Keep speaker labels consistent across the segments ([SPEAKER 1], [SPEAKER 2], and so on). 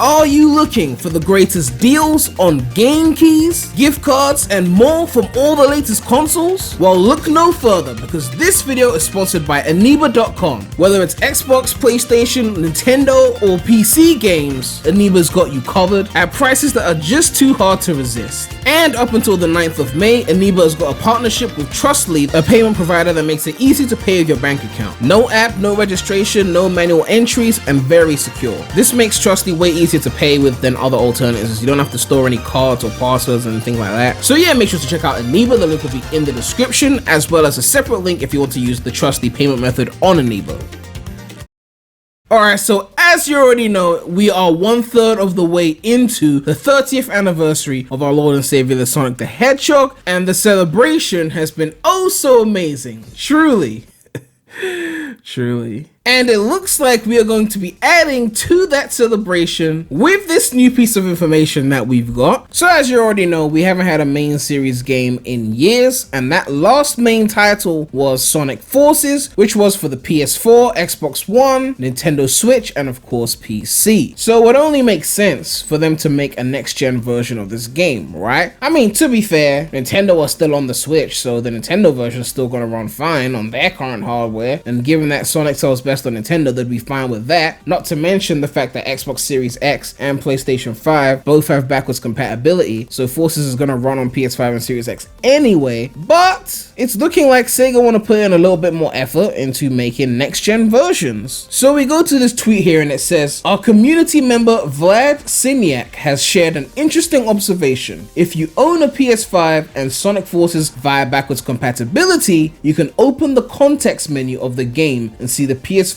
[SPEAKER 1] Are you looking for the greatest deals on game keys, gift cards, and more from all the latest consoles? Well, look no further because this video is sponsored by Aniba.com. Whether it's Xbox, PlayStation, Nintendo, or PC games, Aniba's got you covered at prices that are just too hard to resist. And up until the 9th of May, Aniba has got a partnership with Trustly, a payment provider that makes it easy to pay with your bank account. No app, no registration, no manual entries, and very secure. This makes Trustly way easier to pay with than other alternatives. You don't have to store any cards or passwords and things like that. So yeah, make sure to check out Aniba. The link will be in the description, as well as a separate link if you want to use the Trustly payment method on Aniba. Alright, so as you already know, we are 1/3 of the way into the 30th anniversary of our Lord and Savior, the Sonic the Hedgehog, and the celebration has been oh so amazing. Truly. Truly. And it looks like we are going to be adding to that celebration with this new piece of information that we've got. So as you already know, we haven't had a main series game in years, and that last main title was Sonic Forces, which was for the PS4, Xbox One, Nintendo Switch, and of course PC. So it only makes sense for them to make a next-gen version of this game, right? I mean, to be fair, Nintendo are still on the Switch, so the Nintendo version is still going to run fine on their current hardware, and given that Sonic sells best on Nintendo, they'd be fine with that. Not to mention the fact that Xbox Series X and PlayStation 5 both have backwards compatibility, so Forces is gonna run on PS5 and Series X anyway. But it's looking like Sega want to put in a little bit more effort into making next-gen versions. So we go to this tweet here and it says, our community member Vlad Siniak has shared an interesting observation. If you own a PS5 and Sonic Forces via backwards compatibility, you can open the context menu of the game and see the PS5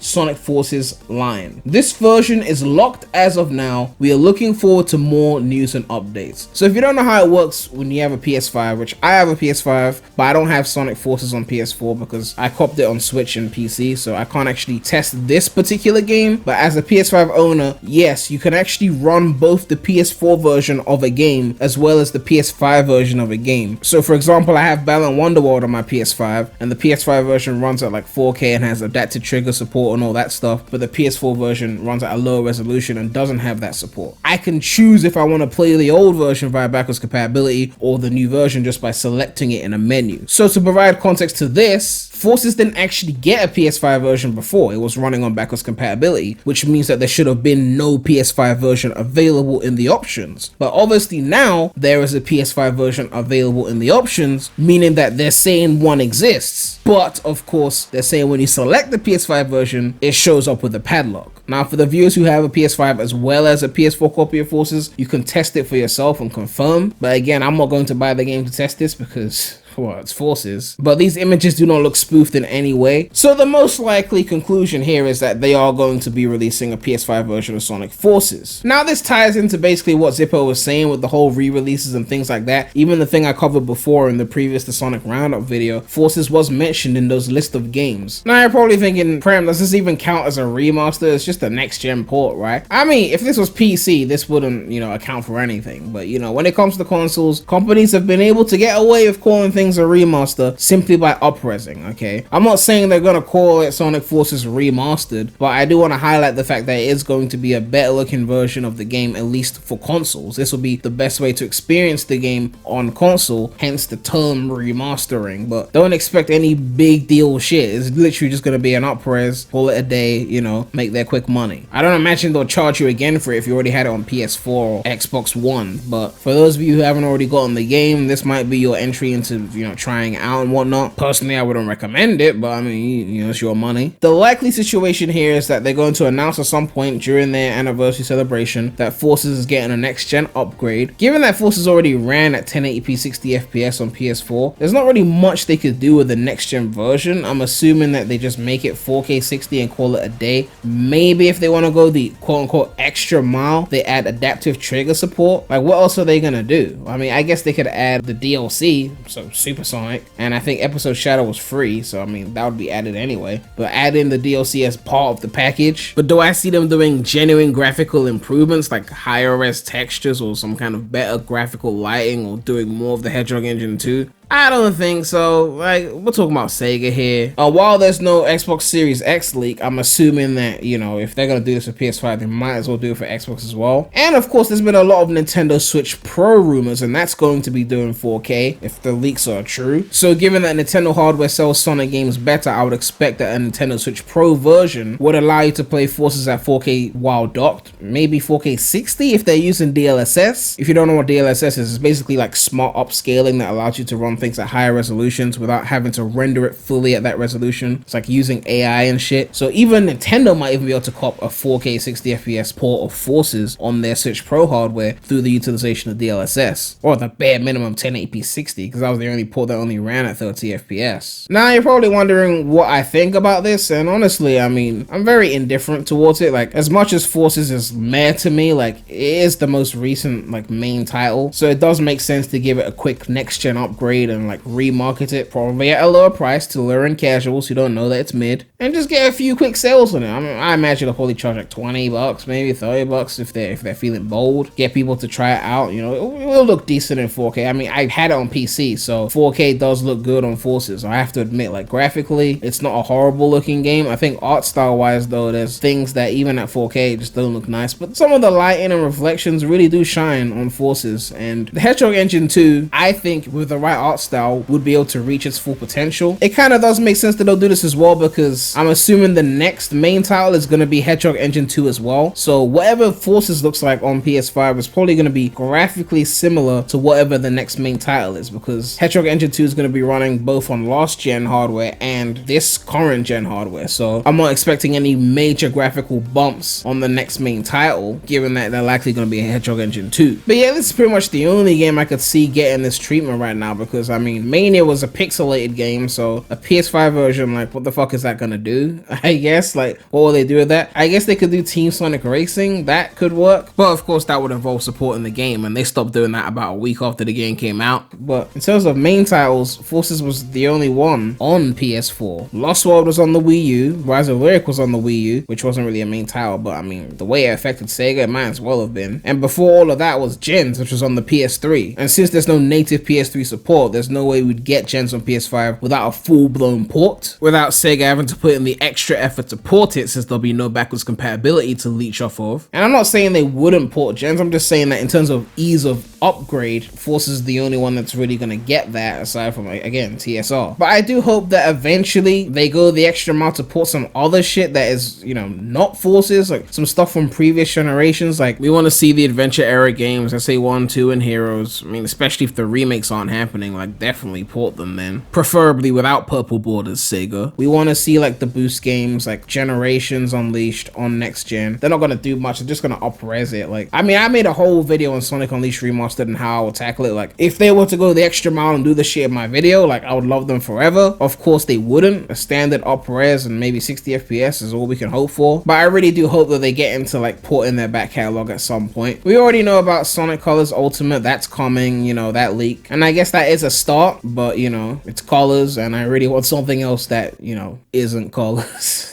[SPEAKER 1] Sonic Forces line. This version is locked as of now. We are looking forward to more news and updates. So if you don't know how it works when you have a PS5, which I have a PS5, but I don't have Sonic Forces on PS4 because I copped it on Switch and PC, so I can't actually test this particular game. But as a PS5 owner, yes, you can actually run both the PS4 version of a game as well as the PS5 version of a game. So for example, I have Balan Wonderworld on my PS5, and the PS5 version runs at like 4K and has adaptive trigger support and all that stuff, but the PS4 version runs at a lower resolution and doesn't have that support. I can choose if I want to play the old version via backwards compatibility or the new version just by selecting it in a menu. So to provide context to this, Forces didn't actually get a PS5 version before. It was running on backwards compatibility, which means that there should have been no PS5 version available in the options. But obviously now there is a PS5 version available in the options, meaning that they're saying one exists. But of course, they're saying when you select the PS5 version, it shows up with a padlock. Now for the viewers who have a PS5 as well as a PS4 copy of Forces, you can test it for yourself and confirm. But again, I'm not going to buy the game to test this because, well, it's Forces. But these images do not look spoofed in any way. So the most likely conclusion here is that they are going to be releasing a PS5 version of Sonic Forces. Now this ties into basically what Zippo was saying with the whole re-releases and things like that. Even the thing I covered before in the previous The Sonic Roundup video, Forces was mentioned in those list of games. Now you're probably thinking, Prem, does this even count as a remaster? It's just a next-gen port, right? I mean, if this was PC, this wouldn't, account for anything. But, when it comes to consoles, companies have been able to get away with calling things a remaster simply by up-resing, okay? I'm not saying they're gonna call it Sonic Forces Remastered, but I do want to highlight the fact that it is going to be a better looking version of the game, at least for consoles. This will be the best way to experience the game on console, hence the term remastering. But don't expect any big deal shit. It's literally just gonna be an up-res, call it a day, make their quick money. I don't imagine they'll charge you again for it if you already had it on PS4 or Xbox One, but for those of you who haven't already gotten the game, this might be your entry into, trying it out and whatnot. Personally, I wouldn't recommend it, but I mean, it's your money. The likely situation here is that they're going to announce at some point during their anniversary celebration that Forces is getting a next-gen upgrade. Given that Forces already ran at 1080p 60 FPS on PS4, there's not really much they could do with the next-gen version. I'm assuming that they just make it 4K 60 and call it a day. Maybe if they want to go the quote-unquote extra mile, they add adaptive trigger support. Like, what else are they gonna do? I mean, I guess they could add the DLC, so Supersonic, and I think Episode Shadow was free, so I mean, that would be added anyway. But add in the DLC as part of the package. But do I see them doing genuine graphical improvements, like higher res textures or some kind of better graphical lighting, or doing more of the Hedgehog engine too? I don't think so. Like, we're talking about Sega here. While there's no Xbox Series X leak, I'm assuming that, you know, if they're gonna do this for PS5, they might as well do it for Xbox as well. And of course, there's been a lot of Nintendo Switch Pro rumors, and that's going to be doing 4K if the leaks are true. So given that Nintendo hardware sells Sonic games better, I would expect that a Nintendo Switch Pro version would allow you to play Forces at 4K while docked. Maybe 4K 60 if they're using DLSS. If you don't know what DLSS is, it's basically like smart upscaling that allows you to run things at higher resolutions without having to render it fully at that resolution. It's like using AI and shit. So even Nintendo might even be able to cop a 4K 60 FPS port of Forces on their Switch Pro hardware through the utilization of DLSS, or the bare minimum 1080p 60, because that was the only port that only ran at 30 FPS. Now you're probably wondering what I think about this, and honestly, I mean, I'm very indifferent towards it. Like, as much as Forces is meh to me, like, it is the most recent like main title, so it does make sense to give it a quick next gen upgrade and like remarket it probably at a lower price to lure in casuals who don't know that it's mid, and just get a few quick sales on it. I mean, I imagine they'll probably charge like 20 bucks, maybe 30 bucks if they're feeling bold. Get people to try it out. You know, it will look decent in 4K. I mean, I had it on PC, so 4K does look good on Forces. I have to admit, like, graphically, it's not a horrible looking game. I think art style wise though, there's things that even at 4K just don't look nice, but some of the lighting and reflections really do shine on Forces. And the Hedgehog Engine 2, I think with the right art style, would be able to reach its full potential. It kind of does make sense that they'll do this as well, because I'm assuming the next main title is going to be Hedgehog Engine 2 as well. So whatever Forces looks like on PS5 is probably going to be graphically similar to whatever the next main title is, because Hedgehog Engine 2 is going to be running both on last gen hardware and this current gen hardware. So I'm not expecting any major graphical bumps on the next main title, given that they're likely going to be a Hedgehog Engine 2. But yeah, this is pretty much the only game I could see getting this treatment right now, because I mean, Mania was a pixelated game, so a PS5 version, like, what the fuck is that gonna do? I guess, like, what will they do with that? I guess they could do Team Sonic Racing, that could work, but of course that would involve supporting the game, and they stopped doing that about a week after the game came out. But in terms of main titles, Forces was the only one on PS4. Lost World was on the Wii U, Rise of Lyric was on the Wii U, which wasn't really a main title, but I mean, the way it affected Sega, it might as well have been. And before all of that was Gens, which was on the PS3, and since there's no native PS3 support, there's no way we'd get Gens on PS5 without a full-blown port, without Sega having to put in the extra effort to port it, since there'll be no backwards compatibility to leech off of. And I'm not saying they wouldn't port Gens, I'm just saying that in terms of ease of upgrade, Forces is the only one that's really gonna get that, aside from, like, again, TSR. But I do hope that eventually they go the extra mile to port some other shit that is, you know, not Forces, like some stuff from previous generations. Like, we want to see the adventure era games, let's say 1, 2, and Heroes. I mean, especially if the remakes aren't happening, like, definitely port them then. Preferably without purple borders, Sega. We want to see, like, the boost games, like Generations Unleashed on next gen. They're not gonna do much, they're just gonna up-res it. Like, I mean, I made a whole video on Sonic Unleashed Remastered and how I would tackle it. Like, if they were to go the extra mile and do the shit in my video, like, I would love them forever. Of course they wouldn't. A standard up-res and maybe 60 FPS is all we can hope for. But I really do hope that they get into, like, porting their back catalog at some point. We already know about Sonic Colors Ultimate, that's coming, you know, that leak. And I guess that is a start, but, you know, it's Colors, and I really want something else that, you know, isn't Colors.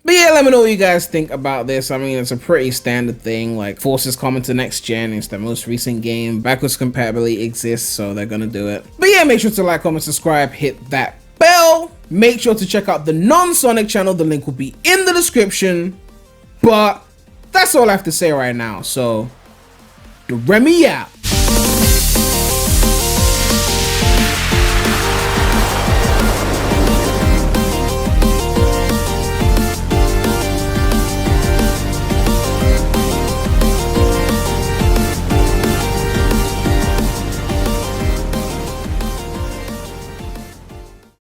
[SPEAKER 1] But yeah, let me know what you guys think about this. I mean, it's a pretty standard thing. Like, Forces coming to next gen, it's the most recent game. Backwards compatibility exists, so they're gonna do it. But yeah, make sure to like, comment, subscribe, hit that bell. Make sure to check out the non-Sonic channel. The link will be in the description. But that's all I have to say right now. So, the Remy out.